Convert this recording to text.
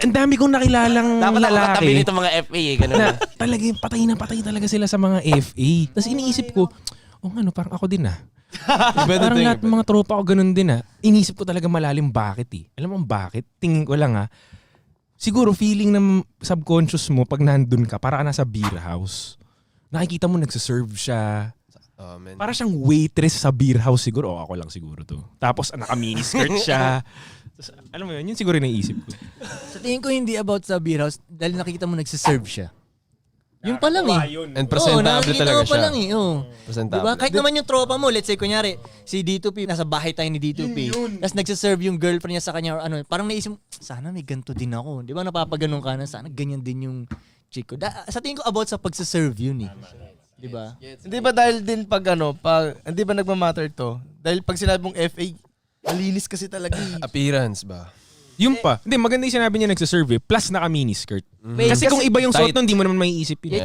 Ang dami kong nakilalang Dapat ako katabi lalaki nito mga FA eh. Ganun na na. talagang patay na patay talaga sila sa mga FA. Tapos iniisip ko, ano, parang ako din parang lahat ng mga tropa ko ganun din Iniisip ko talaga malalim bakit Alam mo bakit? Tingin ko lang siguro feeling ng subconscious mo pag nandun ka, para ka nasa beer house. Nakikita mo nagsaserve siya. Para siyang waitress sa beer house siguro. Ako lang siguro to. Tapos naka-miniskirt siya. Tapos, alam mo yun siguro yung naisip ko. Sa tingin ko hindi about sa beer house dahil nakikita mo nagsiserve siya. Yun pa lang And presentable talaga pa siya. lang Presentable. Diba? Kahit naman yung tropa mo, let's say kunyari, si D2P, nasa bahay tayo ni D2P, tapos nagsiserve yung girlfriend niya sa kanya or ano, parang naisip mo, sana may ganito din ako. Di ba napapaganon ka na, sana ganyan din yung chick ko. Sa tingin ko about sa pagsiserve yun Di ba? Hindi ba dahil din pag hindi ba nagmamatter to? Dahil pag sinabi mong FA, malinis kasi talaga Appearance ba? Yung pa. Hindi, maganda yung sinabi niya nagsaserve plus naka-miniskirt. Wait, Kasi kung iba yung suot tight. nun, hindi mo naman maiisip yun.